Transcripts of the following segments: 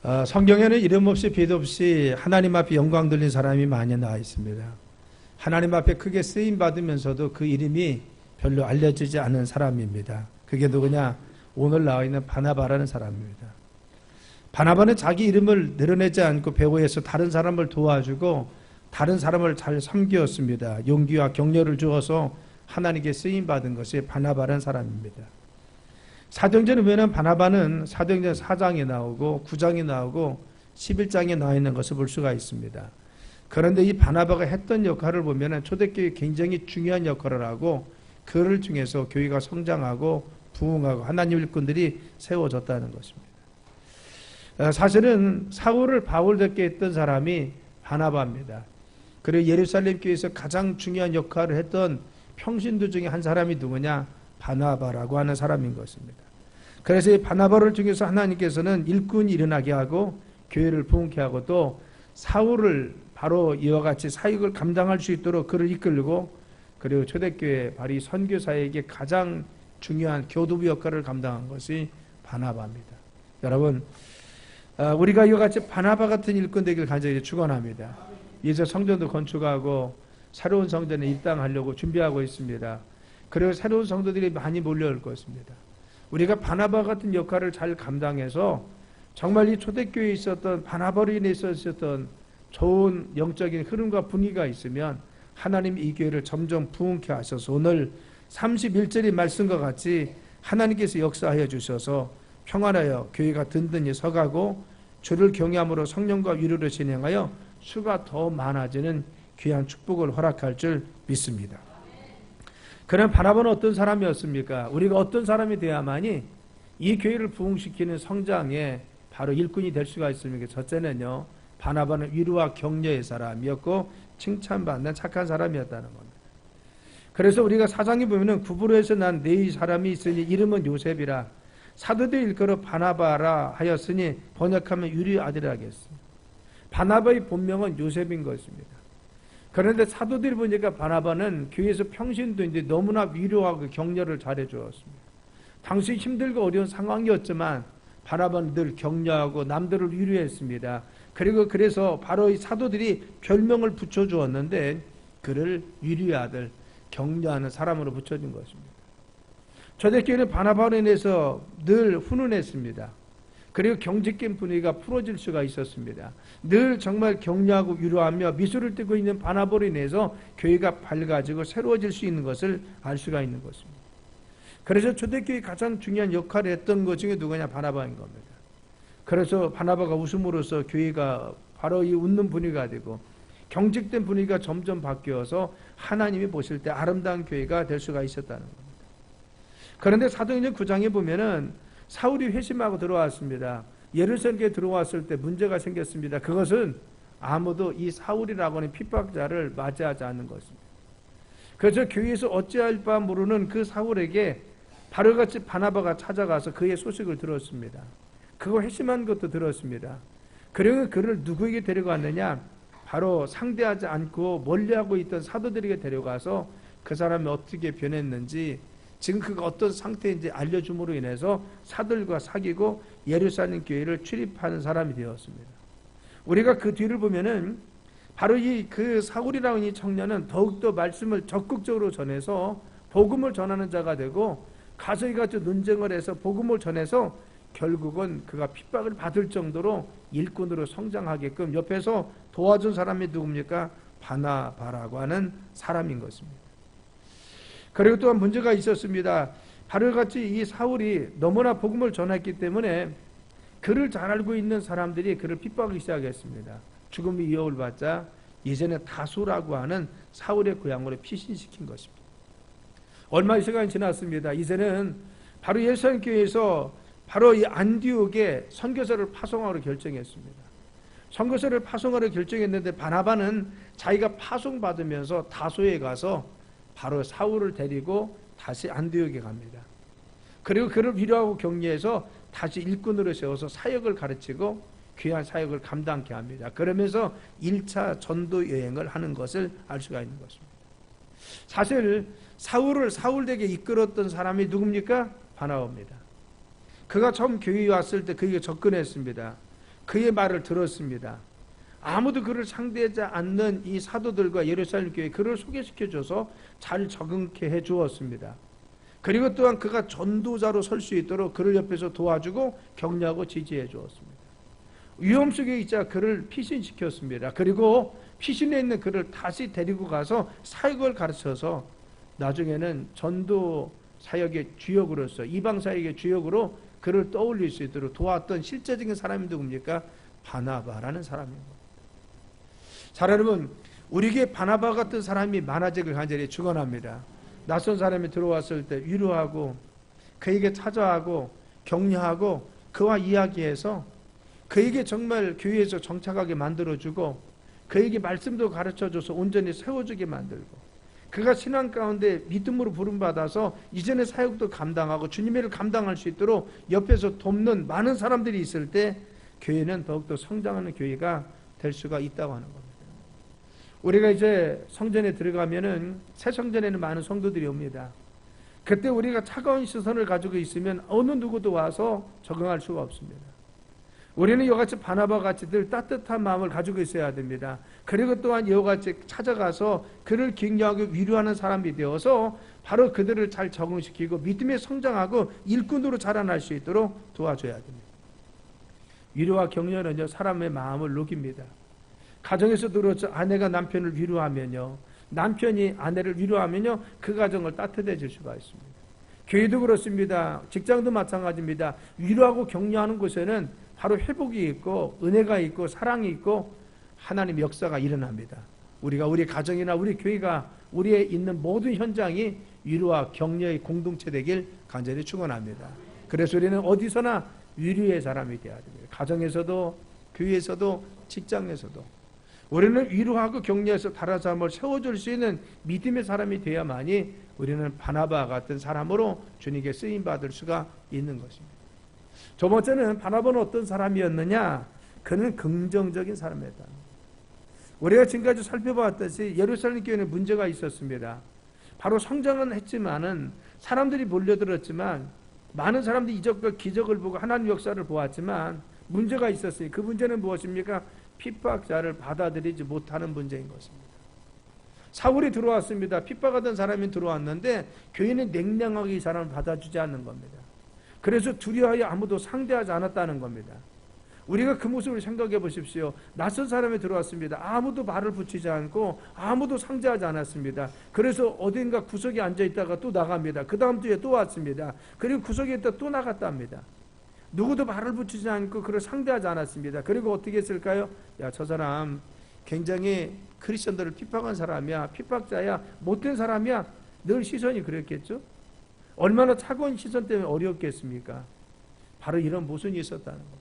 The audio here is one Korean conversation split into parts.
성경에는 이름 없이 빛 없이 하나님 앞에 영광 돌린 사람이 많이 나와 있습니다. 하나님 앞에 크게 쓰임 받으면서도 그 이름이 별로 알려지지 않은 사람입니다. 그게 누구냐? 오늘 나와 있는 바나바라는 사람입니다. 바나바는 자기 이름을 내려내지 않고 배후에서 다른 사람을 도와주고 다른 사람을 잘 섬겼습니다. 용기와 격려를 주어서 하나님께 쓰임 받은 것이 바나바라는 사람입니다. 사도행전에 보면 바나바는 사도행전 4장에 나오고 9장에 나오고 11장에 나와 있는 것을 볼 수가 있습니다. 그런데 이 바나바가 했던 역할을 보면 초대교회 굉장히 중요한 역할을 하고 그를 통해서 교회가 성장하고 부흥하고 하나님 일꾼들이 세워졌다는 것입니다. 사실은 사울을 바울답게 했던 사람이 바나바입니다. 그리고 예루살렘 교회에서 가장 중요한 역할을 했던 평신도 중에 한 사람이 누구냐? 바나바라고 하는 사람인 것입니다. 그래서 이 바나바를 통해서 하나님께서는 일꾼이 일어나게 하고 교회를 부흥케 하고 또 사울을 바로 이와 같이 사역을 감당할 수 있도록 그를 이끌고 그리고 초대교회 바로 이 선교사에게 가장 중요한 교두부 역할을 감당한 것이 바나바입니다. 여러분, 우리가 이와 같이 바나바 같은 일꾼 되길 간절히 축원합니다. 이제 성전도 건축하고 새로운 성전에 입당하려고 준비하고 있습니다. 그리고 새로운 성도들이 많이 몰려올 것입니다. 우리가 바나바 같은 역할을 잘 감당해서 정말 이 초대교회에 있었던 바나바로 인해서 있었던 좋은 영적인 흐름과 분위기가 있으면 하나님이 이 교회를 점점 부흥케 하셔서 오늘 31절의 말씀과 같이 하나님께서 역사하여 주셔서 평안하여 교회가 든든히 서가고 주를 경외함으로 성령과 위로를 진행하여 수가 더 많아지는 귀한 축복을 허락할 줄 믿습니다. 그럼 바나바는 어떤 사람이었습니까? 우리가 어떤 사람이 되어야만이 이 교회를 부흥시키는 성장에 바로 일꾼이 될 수가 있습니까? 첫째는요, 바나바는 위로와 격려의 사람이었고 칭찬받는 착한 사람이었다는 겁니다. 그래서 우리가 사장에 보면은 구브로에서 난 네 사람이 있으니 이름은 요셉이라 사도들 일컬어 바나바라 하였으니 번역하면 유리 아들이라 하겠습니다. 바나바의 본명은 요셉인 것입니다. 그런데 사도들이 보니까 바나바는 교회에서 평신도인데 너무나 위로하고 격려를 잘해 주었습니다. 당시 힘들고 어려운 상황이었지만 바나바는 늘 격려하고 남들을 위로했습니다. 그리고 그래서 바로 이 사도들이 별명을 붙여주었는데 그를 위로의 아들, 격려하는 사람으로 붙여준 것입니다. 초대교회는 바나바로 인해서 늘 훈훈했습니다. 그리고 경직된 분위기가 풀어질 수가 있었습니다. 늘 정말 격려하고 위로하며 미소를 띠고 있는 바나바로 인해서 교회가 밝아지고 새로워질 수 있는 것을 알 수가 있는 것입니다. 그래서 초대교회의 가장 중요한 역할을 했던 것 중에 누구냐? 바나바인 겁니다. 그래서 바나바가 웃음으로써 교회가 바로 이 웃는 분위기가 되고 경직된 분위기가 점점 바뀌어서 하나님이 보실 때 아름다운 교회가 될 수가 있었다는 겁니다. 그런데 사도행전 9장에 보면은 사울이 회심하고 들어왔습니다. 예루살렘에 들어왔을 때 문제가 생겼습니다. 그것은 아무도 이 사울이라고 하는 핍박자를 맞이하지 않는 것입니다. 그래서 교회에서 어찌할 바 모르는 그 사울에게 바로같이 바나바가 찾아가서 그의 소식을 들었습니다. 그거 회심한 것도 들었습니다. 그리고 그를 누구에게 데려갔느냐? 바로 상대하지 않고 멀리하고 있던 사도들에게 데려가서 그 사람이 어떻게 변했는지 지금 그가 어떤 상태인지 알려줌으로 인해서 사도들과 사귀고 예루살렘 교회를 출입하는 사람이 되었습니다. 우리가 그 뒤를 보면은 바로 그 사울이라는 이 청년은 더욱더 말씀을 적극적으로 전해서 복음을 전하는 자가 되고 가서 이같이 논쟁을 해서 복음을 전해서 결국은 그가 핍박을 받을 정도로 일꾼으로 성장하게끔 옆에서 도와준 사람이 누굽니까? 바나바라고 하는 사람인 것입니다. 그리고 또한 문제가 있었습니다. 바로같이 이 사울이 너무나 복음을 전했기 때문에 그를 잘 알고 있는 사람들이 그를 핍박하기 시작했습니다. 죽음이 위협을 받자 이제는 다소라고 하는 사울의 고향으로 피신시킨 것입니다. 얼마 시간이 지났습니다. 이제는 바로 예루살렘 교회에서 바로 이 안디옥에 선교사를 파송하기로 결정했습니다. 선교사를 파송하기로 결정했는데 바나바는 자기가 파송받으면서 다소에 가서 바로 사울을 데리고 다시 안디옥에 갑니다. 그리고 그를 위로하고 격려해서 다시 일꾼으로 세워서 사역을 가르치고 귀한 사역을 감당케 합니다. 그러면서 1차 전도 여행을 하는 것을 알 수가 있는 것입니다. 사실 사울을 사울에게 이끌었던 사람이 누굽니까? 바나바입니다. 그가 처음 교회에 왔을 때 그에게 접근했습니다. 그의 말을 들었습니다. 아무도 그를 상대하지 않는 이 사도들과 예루살렘 교회 그를 소개시켜줘서 잘 적응케 해주었습니다. 그리고 또한 그가 전도자로 설 수 있도록 그를 옆에서 도와주고 격려하고 지지해 주었습니다. 위험 속에 있자 그를 피신시켰습니다. 그리고 피신해 있는 그를 다시 데리고 가서 사역을 가르쳐서 나중에는 전도 사역의 주역으로서 이방 사역의 주역으로 그를 떠올릴 수 있도록 도왔던 실제적인 사람이 누굽니까? 바나바라는 사람입니다. 자, 여러분, 우리에게 바나바 같은 사람이 많아지길 간절히 축원합니다. 낯선 사람이 들어왔을 때 위로하고 그에게 찾아가고 격려하고 그와 이야기해서 그에게 정말 교회에서 정착하게 만들어주고 그에게 말씀도 가르쳐줘서 온전히 세워주게 만들고 그가 신앙 가운데 믿음으로 부름받아서 이전의 사역도 감당하고 주님의 일을 감당할 수 있도록 옆에서 돕는 많은 사람들이 있을 때 교회는 더욱더 성장하는 교회가 될 수가 있다고 하는 겁니다. 우리가 이제 성전에 들어가면은 새 성전에는 많은 성도들이 옵니다. 그때 우리가 차가운 시선을 가지고 있으면 어느 누구도 와서 적응할 수가 없습니다. 우리는 이와 같이 바나바 같이 늘 따뜻한 마음을 가지고 있어야 됩니다. 그리고 또한 이와 같이 찾아가서 그를 격려하고 위로하는 사람이 되어서 바로 그들을 잘 적응시키고 믿음에 성장하고 일꾼으로 자라날 수 있도록 도와줘야 됩니다. 위로와 격려는요, 사람의 마음을 녹입니다. 가정에서도 그렇죠. 아내가 남편을 위로하면요, 남편이 아내를 위로하면요, 그 가정을 따뜻해질 수가 있습니다. 교회도 그렇습니다. 직장도 마찬가지입니다. 위로하고 격려하는 곳에는 바로 회복이 있고 은혜가 있고 사랑이 있고 하나님의 역사가 일어납니다. 우리 가정이나 우리 교회가 우리의 있는 모든 현장이 위로와 격려의 공동체 되길 간절히 축원합니다. 그래서 우리는 어디서나 위로의 사람이 되어야 됩니다. 가정에서도 교회에서도 직장에서도 우리는 위로하고 격려해서 다른 사람을 세워줄 수 있는 믿음의 사람이 되어야만이 우리는 바나바 같은 사람으로 주님께 쓰임받을 수가 있는 것입니다. 두 번째는 바나바는 어떤 사람이었느냐? 그는 긍정적인 사람이었다. 우리가 지금까지 살펴봤듯이 예루살렘 교회는 문제가 있었습니다. 바로 성장은 했지만은 사람들이 몰려들었지만 많은 사람들이 이적과 기적을 보고 하나님 역사를 보았지만 문제가 있었으니 그 문제는 무엇입니까? 핍박자를 받아들이지 못하는 문제인 것입니다. 사울이 들어왔습니다. 핍박하던 사람이 들어왔는데 교회는 냉랭하게 이 사람을 받아주지 않는 겁니다. 그래서 두려워하여 아무도 상대하지 않았다는 겁니다. 우리가 그 모습을 생각해 보십시오. 낯선 사람이 들어왔습니다. 아무도 말을 붙이지 않고 아무도 상대하지 않았습니다. 그래서 어딘가 구석에 앉아있다가 또 나갑니다. 그 다음 주에 또 왔습니다. 그리고 구석에 있다 또 나갔답니다. 누구도 말을 붙이지 않고 그를 상대하지 않았습니다. 그리고 어떻게 했을까요? 야, 저 사람 굉장히 크리스천들을 핍박한 사람이야. 핍박자야. 못된 사람이야. 늘 시선이 그랬겠죠? 얼마나 차가운 시선 때문에 어려웠겠습니까? 바로 이런 모순이 있었다는 겁니다.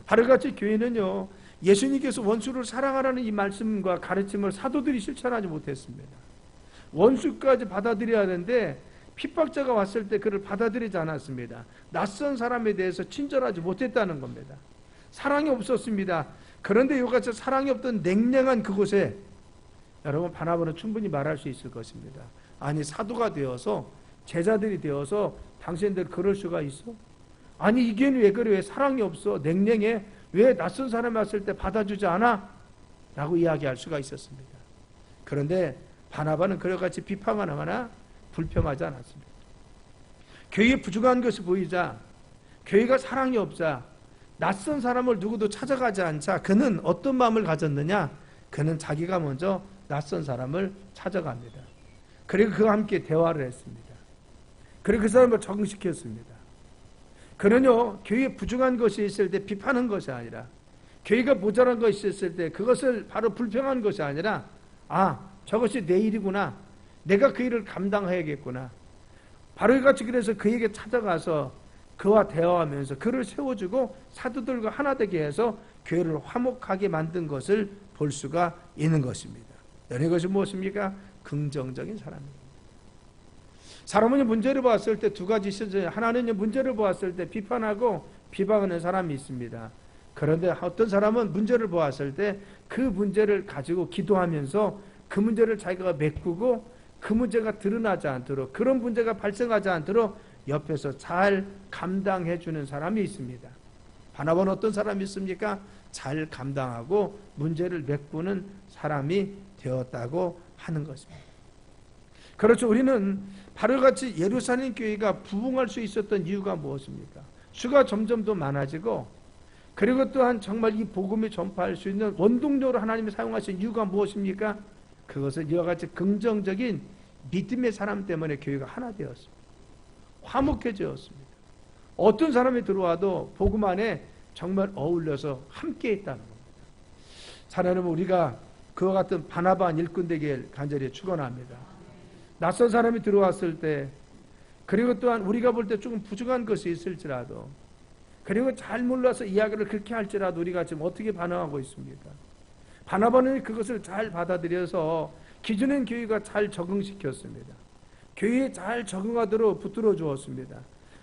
바로 같이 교회는요, 예수님께서 원수를 사랑하라는 이 말씀과 가르침을 사도들이 실천하지 못했습니다. 원수까지 받아들여야 하는데 핍박자가 왔을 때 그를 받아들이지 않았습니다. 낯선 사람에 대해서 친절하지 못했다는 겁니다. 사랑이 없었습니다. 그런데 이같이 사랑이 없던 냉랭한 그곳에 여러분 바나바는 충분히 말할 수 있을 것입니다. 아니, 사도가 되어서 제자들이 되어서 당신들 그럴 수가 있어? 아니, 이게 왜 그래? 왜 사랑이 없어? 냉랭해? 왜 낯선 사람이 왔을 때 받아주지 않아? 라고 이야기할 수가 있었습니다. 그런데 바나바는 그와 같이 비판하거나 불평하지 않았습니다. 교회에 부족한 것이 보이자, 교회가 사랑이 없자, 낯선 사람을 누구도 찾아가지 않자 그는 어떤 마음을 가졌느냐? 그는 자기가 먼저 낯선 사람을 찾아갑니다. 그리고 그와 함께 대화를 했습니다. 그리고 그 사람을 적응시켰습니다. 그는요, 교회에 부족한 것이 있을 때 비판한 것이 아니라, 교회가 모자란 것이 있을 때 그것을 바로 불평한 것이 아니라, 아, 저것이 내 일이구나. 내가 그 일을 감당해야겠구나. 바로 이같이 그래서 그에게 찾아가서 그와 대화하면서 그를 세워주고 사도들과 하나 되게 해서 교회를 화목하게 만든 것을 볼 수가 있는 것입니다. 이것이 무엇입니까? 긍정적인 사람입니다. 사람은 문제를 보았을 때 두 가지 있어요. 하나는 문제를 보았을 때 비판하고 비방하는 사람이 있습니다. 그런데 어떤 사람은 문제를 보았을 때 그 문제를 가지고 기도하면서 그 문제를 자기가 메꾸고 그 문제가 드러나지 않도록, 그런 문제가 발생하지 않도록 옆에서 잘 감당해 주는 사람이 있습니다. 바나바는 어떤 사람이 있습니까? 잘 감당하고 문제를 메꾸는 사람이 되었다고 하는 것입니다. 그렇죠. 우리는 바로 같이 예루살렘 교회가 부흥할 수 있었던 이유가 무엇입니까? 수가 점점 더 많아지고, 그리고 또한 정말 이 복음을 전파할 수 있는 원동력으로 하나님이 사용하신 이유가 무엇입니까? 그것은 이와 같이 긍정적인 믿음의 사람 때문에 교회가 하나 되었습니다. 화목해졌습니다. 어떤 사람이 들어와도 복음 안에 정말 어울려서 함께 있다는 겁니다. 사랑하는 우리가 그와 같은 바나바 일꾼 되길 간절히 축원합니다. 낯선 사람이 들어왔을 때, 그리고 또한 우리가 볼 때 조금 부족한 것이 있을지라도, 그리고 잘 몰라서 이야기를 그렇게 할지라도 우리가 지금 어떻게 반응하고 있습니까? 바나바는 그것을 잘 받아들여서 기존의 교회가 잘 적응시켰습니다. 교회에 잘 적응하도록 붙들어 주었습니다.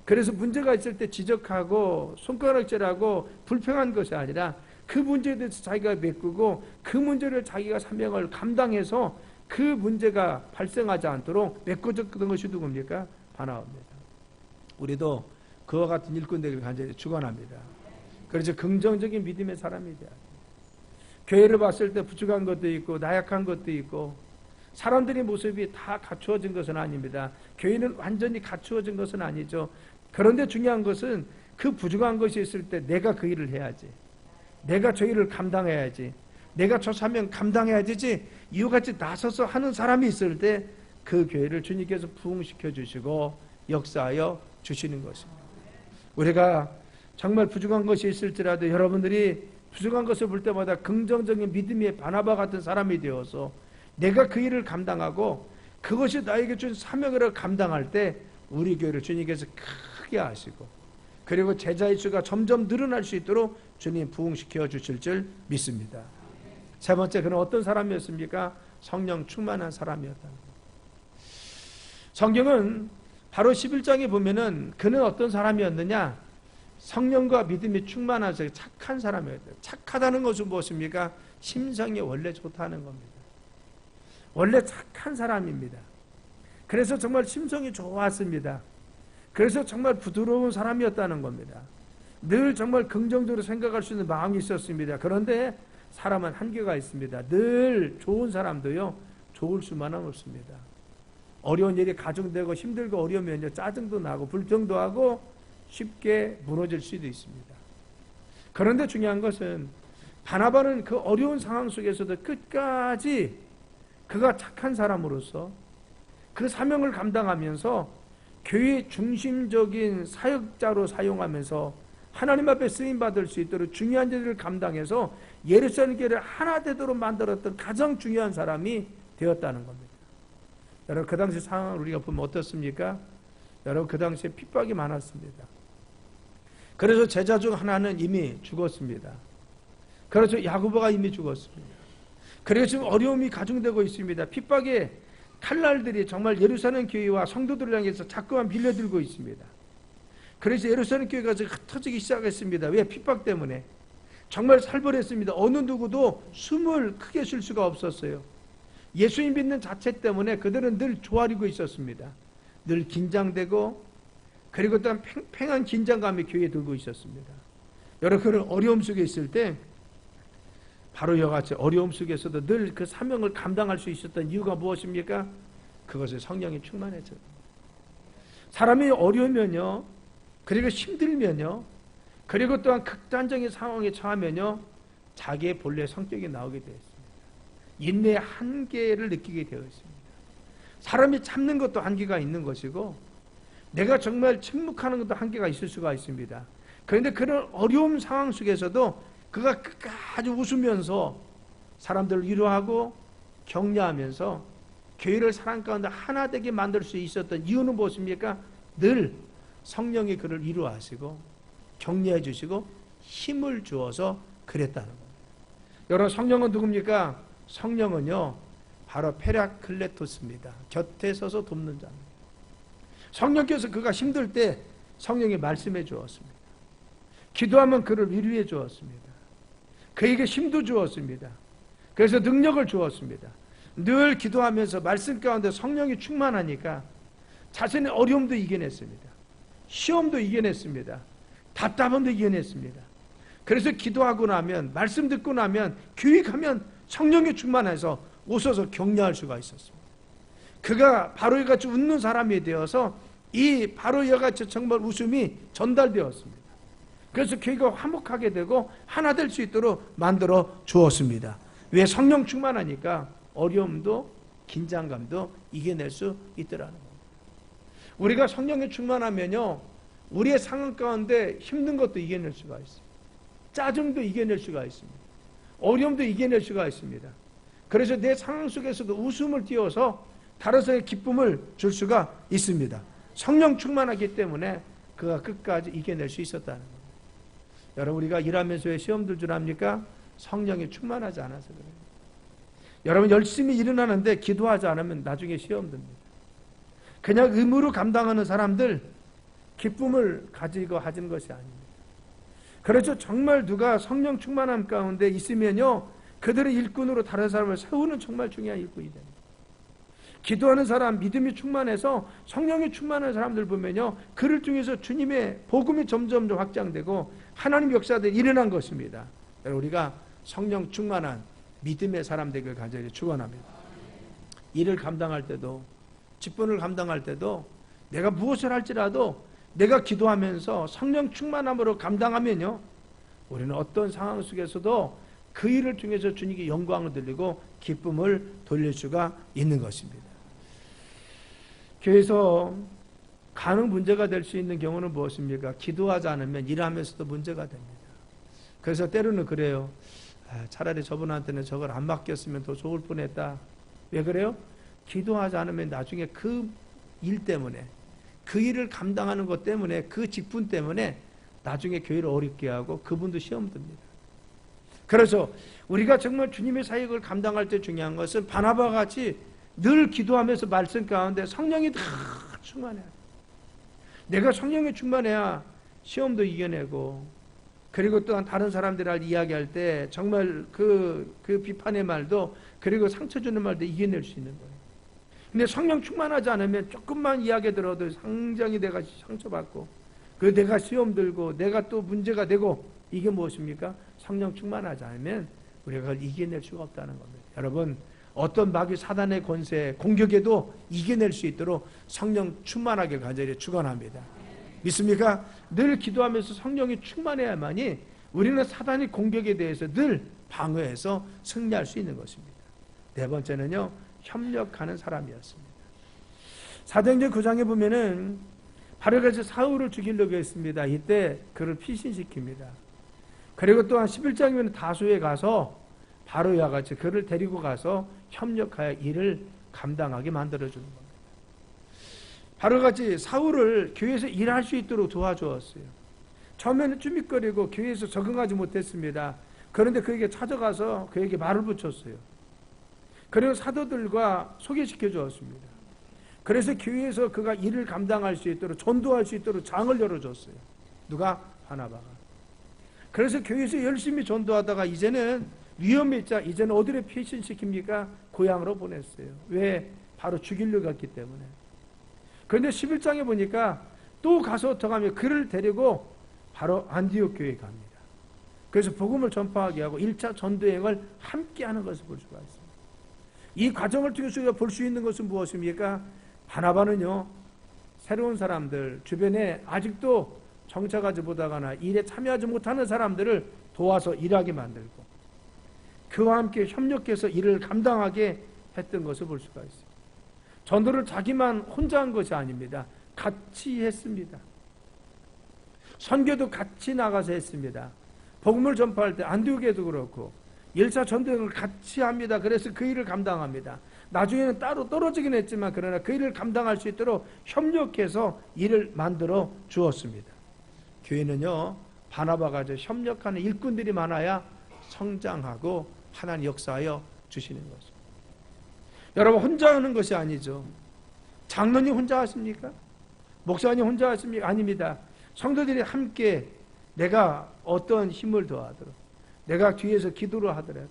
그래서 문제가 있을 때 지적하고 손가락질하고 불평한 것이 아니라 그 문제에 대해서 자기가 메꾸고 그 문제를 자기가 사명을 감당해서 그 문제가 발생하지 않도록 메꿔줬던 것이 누굽니까? 바나바입니다. 우리도 그와 같은 일꾼 되기를 간절히 축원합니다. 그래서 긍정적인 믿음의 사람이 돼야 돼요. 교회를 봤을 때 부족한 것도 있고 나약한 것도 있고 사람들의 모습이 다 갖추어진 것은 아닙니다. 교회는 완전히 갖추어진 것은 아니죠. 그런데 중요한 것은 그 부족한 것이 있을 때 내가 그 일을 해야지. 내가 저 일을 감당해야지. 내가 저 사명 감당해야 되지. 이와 같이 나서서 하는 사람이 있을 때 그 교회를 주님께서 부흥시켜 주시고 역사하여 주시는 것입니다. 우리가 정말 부족한 것이 있을지라도 여러분들이 부족한 것을 볼 때마다 긍정적인 믿음의 바나바 같은 사람이 되어서 내가 그 일을 감당하고 그것이 나에게 준 사명을 감당할 때 우리 교회를 주님께서 크게 하시고 그리고 제자의 수가 점점 늘어날 수 있도록 주님 부흥시켜 주실 줄 믿습니다. 세 번째, 그는 어떤 사람이었습니까? 성령 충만한 사람이었다는 것. 성경은 바로 11장에 보면은 그는 어떤 사람이었느냐? 성령과 믿음이 충만하셔서 착한 사람이었다. 착하다는 것은 무엇입니까? 심성이 원래 좋다는 겁니다. 원래 착한 사람입니다. 그래서 정말 심성이 좋았습니다. 그래서 정말 부드러운 사람이었다는 겁니다. 늘 정말 긍정적으로 생각할 수 있는 마음이 있었습니다. 그런데 사람은 한계가 있습니다. 늘 좋은 사람도요, 좋을 수만은 없습니다. 어려운 일이 가중되고 힘들고 어려우면 짜증도 나고 불평도 하고 쉽게 무너질 수도 있습니다. 그런데 중요한 것은 바나바는 그 어려운 상황 속에서도 끝까지 그가 착한 사람으로서 그 사명을 감당하면서 교회 중심적인 사역자로 사용하면서 하나님 앞에 쓰임받을 수 있도록 중요한 일을 감당해서 예루살렘 교회를 하나 되도록 만들었던 가장 중요한 사람이 되었다는 겁니다. 여러분, 그 당시 상황을 우리가 보면 어떻습니까? 여러분, 그 당시에 핍박이 많았습니다. 그래서 제자 중 하나는 이미 죽었습니다. 그래서 야고보가 이미 죽었습니다. 그래서 지금 어려움이 가중되고 있습니다. 핍박의 칼날들이 정말 예루살렘 교회와 성도들을 향해서 자꾸만 밀려들고 있습니다. 그래서 예루살렘 교회가 흩어지기 시작했습니다. 왜? 핍박 때문에. 정말 살벌했습니다. 어느 누구도 숨을 크게 쉴 수가 없었어요. 예수님 믿는 자체 때문에 그들은 늘 조아리고 있었습니다. 늘 긴장되고 그리고 또한 팽팽한 긴장감이 교회에 들고 있었습니다. 여러분, 그런 어려움 속에 있을 때 바로 이와 같이 어려움 속에서도 늘 그 사명을 감당할 수 있었던 이유가 무엇입니까? 그것을 성령이 충만해져요. 사람이 어려우면요, 그리고 힘들면요, 그리고 또한 극단적인 상황에 처하면요, 자기의 본래 성격이 나오게 되어 있습니다. 인내의 한계를 느끼게 되어 있습니다. 사람이 참는 것도 한계가 있는 것이고 내가 정말 침묵하는 것도 한계가 있을 수가 있습니다. 그런데 그런 어려운 상황 속에서도 그가 끝까지 웃으면서 사람들을 위로하고 격려하면서 교회를 사랑 가운데 하나 되게 만들 수 있었던 이유는 무엇입니까? 늘 성령이 그를 위로하시고 격려해 주시고 힘을 주어서 그랬다는 겁니다. 여러분, 성령은 누굽니까? 성령은요, 바로 페라클레토스입니다. 곁에 서서 돕는 자입니다. 성령께서 그가 힘들 때 성령이 말씀해 주었습니다. 기도하면 그를 위로해 주었습니다. 그에게 힘도 주었습니다. 그래서 능력을 주었습니다. 늘 기도하면서 말씀 가운데 성령이 충만하니까 자신의 어려움도 이겨냈습니다. 시험도 이겨냈습니다. 답답함도 이겨냈습니다. 그래서 기도하고 나면, 말씀 듣고 나면, 교육하면 성령이 충만해서 웃어서 격려할 수가 있었습니다. 그가 바로와 같이 웃는 사람이 되어서 이 바로와 같이 정말 웃음이 전달되었습니다. 그래서 교회가 화목하게 되고 하나 될 수 있도록 만들어 주었습니다. 왜? 성령 충만하니까 어려움도 긴장감도 이겨낼 수 있더라는 겁니다. 우리가 성령에 충만하면요, 우리의 상황 가운데 힘든 것도 이겨낼 수가 있습니다. 짜증도 이겨낼 수가 있습니다. 어려움도 이겨낼 수가 있습니다. 그래서 내 상황 속에서도 웃음을 띄워서 다른 사람에게 기쁨을 줄 수가 있습니다. 성령 충만하기 때문에 그가 끝까지 이겨낼 수 있었다는 겁니다. 여러분, 우리가 일하면서 왜 시험들 줄 압니까? 성령이 충만하지 않아서 그래요. 여러분, 열심히 일어나는데 기도하지 않으면 나중에 시험 듭니다. 그냥 의무로 감당하는 사람들 기쁨을 가지고 하는 것이 아닙니다. 그래서 정말 누가 성령 충만함 가운데 있으면요, 그들의 일꾼으로 다른 사람을 세우는 정말 중요한 일꾼이 됩니다. 기도하는 사람, 믿음이 충만해서 성령이 충만한 사람들 보면요, 그를 통해서 주님의 복음이 점점 확장되고 하나님 역사들이 일어난 것입니다. 우리가 성령 충만한 믿음의 사람 되길 간절히 축원합니다. 일을 감당할 때도, 직분을 감당할 때도, 내가 무엇을 할지라도 내가 기도하면서 성령 충만함으로 감당하면요, 우리는 어떤 상황 속에서도 그 일을 통해서 주님께 영광을 돌리고 기쁨을 돌릴 수가 있는 것입니다. 교회에서 가능 문제가 될 수 있는 경우는 무엇입니까? 기도하지 않으면 일하면서도 문제가 됩니다. 그래서 때로는 그래요. 차라리 저분한테는 저걸 안 맡겼으면 더 좋을 뻔했다. 왜 그래요? 기도하지 않으면 나중에 그 일 때문에, 그 일을 감당하는 것 때문에, 그 직분 때문에 나중에 교회를 어렵게 하고 그분도 시험 듭니다. 그래서 우리가 정말 주님의 사역을 감당할 때 중요한 것은 바나바와 같이 늘 기도하면서 말씀 가운데 성령이 다 충만해야 돼. 내가 성령에 충만해야 시험도 이겨내고, 그리고 또한 다른 사람들을 이야기할 때 정말 그 비판의 말도, 그리고 상처 주는 말도 이겨낼 수 있는 거예요. 근데 성령 충만하지 않으면 조금만 이야기 들어도 상당히 내가 상처받고, 그 내가 시험 들고, 내가 또 문제가 되고, 이게 무엇입니까? 성령 충만하지 않으면 우리가 그걸 이겨낼 수가 없다는 겁니다. 여러분, 어떤 마귀 사단의 권세, 공격에도 이겨낼 수 있도록 성령 충만하게 간절히 축원합니다. 믿습니까? 늘 기도하면서 성령이 충만해야만이 우리는 사단의 공격에 대해서 늘 방어해서 승리할 수 있는 것입니다. 네 번째는요, 협력하는 사람이었습니다. 사도행전 9장에 보면은 바로같이 사울을 죽이려고 했습니다. 이때 그를 피신시킵니다. 그리고 또한 11장에 보면 다소에 가서 바로와 같이 그를 데리고 가서 협력하여 일을 감당하게 만들어주는 겁니다. 바로같이 사울을 교회에서 일할 수 있도록 도와주었어요. 처음에는 쭈밋거리고 교회에서 적응하지 못했습니다. 그런데 그에게 찾아가서 그에게 말을 붙였어요. 그리고 사도들과 소개시켜 주었습니다. 그래서 교회에서 그가 일을 감당할 수 있도록, 전도할 수 있도록 장을 열어줬어요. 누가? 바나바가. 그래서 교회에서 열심히 전도하다가 이제는 위험했자 이제는 어디로 피신시킵니까? 고향으로 보냈어요. 왜? 바로 죽이려고 했기 때문에. 그런데 11장에 보니까 또 가서 어떡하면 그를 데리고 바로 안디옥 교회에 갑니다. 그래서 복음을 전파하게 하고 1차 전도행을 함께 하는 것을 볼 수가 있습니다. 이 과정을 통해서 우리가 볼 수 있는 것은 무엇입니까? 바나바는요, 새로운 사람들, 주변에 아직도 정착하지 못하거나 일에 참여하지 못하는 사람들을 도와서 일하게 만들고, 그와 함께 협력해서 일을 감당하게 했던 것을 볼 수가 있습니다. 전도를 자기만 혼자 한 것이 아닙니다. 같이 했습니다. 선교도 같이 나가서 했습니다. 복음을 전파할 때 안디옥에도 그렇고 1차 전도를 같이 합니다. 그래서 그 일을 감당합니다. 나중에는 따로 떨어지긴 했지만 그러나 그 일을 감당할 수 있도록 협력해서 일을 만들어 주었습니다. 교회는요, 바나바가 협력하는 일꾼들이 많아야 성장하고 하나님 역사하여 주시는 것입니다. 여러분, 혼자 하는 것이 아니죠. 장로님 혼자 하십니까? 목사님 혼자 하십니까? 아닙니다. 성도들이 함께 내가 어떤 힘을 더하도록, 내가 뒤에서 기도를 하더라도,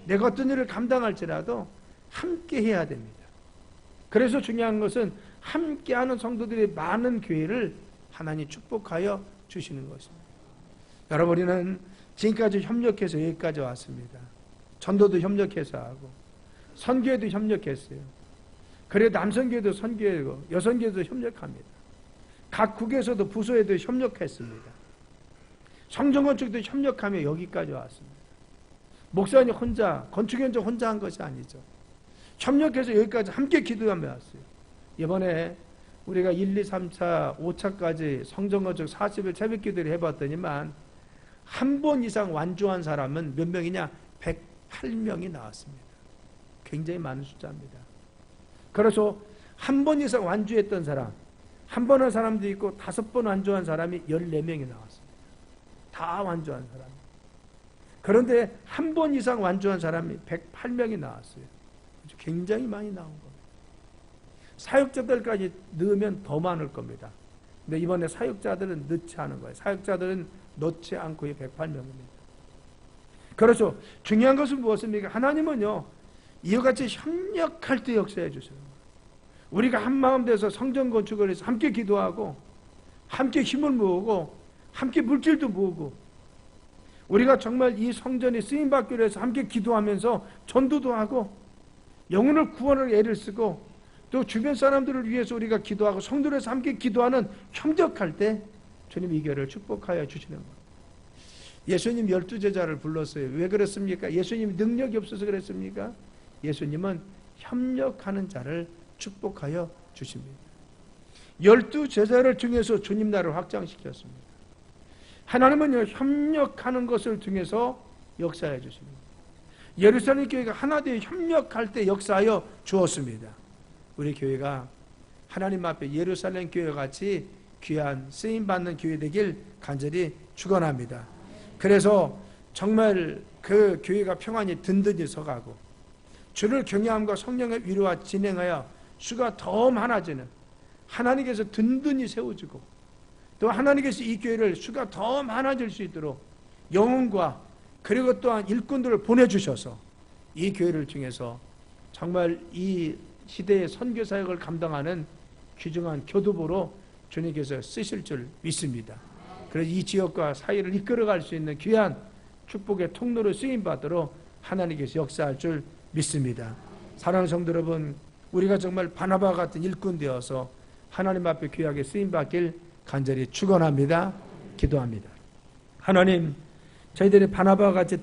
내가 어떤 일을 감당할지라도 함께 해야 됩니다. 그래서 중요한 것은 함께하는 성도들이 많은 교회를 하나님 축복하여 주시는 것입니다. 여러분, 우리는 지금까지 협력해서 여기까지 왔습니다. 전도도 협력해서 하고 선교에도 협력했어요. 그래 남성교회도 선교하고 여성교회도 협력합니다. 각 국에서도 부서에도 협력했습니다. 성전건축도 협력하며 여기까지 왔습니다. 목사님 혼자, 건축현장 혼자 한 것이 아니죠. 협력해서 여기까지 함께 기도하며 왔어요. 이번에 우리가 1, 2, 3차, 5차까지 성전건축 40일 새벽 기도를 해봤더니만 한 번 이상 완주한 사람은 몇 명이냐? 108명이 나왔습니다. 굉장히 많은 숫자입니다. 그래서 한 번 이상 완주했던 사람, 한 번 한 사람도 있고 5번 완주한 사람이 14명이 나왔습니다. 다 완주한 사람. 그런데 한 번 이상 완주한 사람이 108명이 나왔어요. 굉장히 많이 나온 겁니다. 사역자들까지 넣으면 더 많을 겁니다. 근데 이번에 사역자들은 넣지 않은 거예요. 사역자들은 넣지 않고 108명입니다. 그래서 중요한 것은 무엇입니까? 하나님은요, 이와 같이 협력할 때 역사해 주세요. 우리가 한 마음 돼서 성전 건축을 해서 함께 기도하고 함께 힘을 모으고 함께 물질도 모으고 우리가 정말 이 성전이 쓰임받기로 해서 함께 기도하면서 전도도 하고 영혼을 구원을 애를 쓰고 또 주변 사람들을 위해서 우리가 기도하고 성도로서 함께 기도하는 협력할 때 주님 이 교회를 축복하여 주시는 거예요. 예수님 12제자를 불렀어요. 왜 그랬습니까? 예수님이 능력이 없어서 그랬습니까? 예수님은 협력하는 자를 축복하여 주십니다. 12제자를 통해서 주님 나라를 확장시켰습니다. 하나님은 협력하는 것을 통해서 역사해 주십니다. 예루살렘 교회가 하나 되어 협력할 때 역사하여 주었습니다. 우리 교회가 하나님 앞에 예루살렘 교회와 같이 귀한 쓰임받는 교회 되길 간절히 축원합니다. 그래서 정말 그 교회가 평안히 든든히 서가고 주를 경외함과 성령의 위로와 진행하여 수가 더 많아지는 하나님께서 든든히 세워주고 또 하나님께서 이 교회를 수가 더 많아질 수 있도록 영혼과 그리고 또한 일꾼들을 보내주셔서 이 교회를 통해서 정말 이 시대의 선교사역을 감당하는 귀중한 교두보로 주님께서 쓰실 줄 믿습니다. 그래서 이 지역과 사회를 이끌어갈 수 있는 귀한 축복의 통로로 쓰임받도록 하나님께서 역사할 줄 믿습니다. 사랑하는 성도 여러분, 우리가 정말 바나바와 같은 일꾼 되어서 하나님 앞에 귀하게 쓰임받길 간절히 축원합니다. 기도합니다. 하나님, 저희들이 바나바와 같이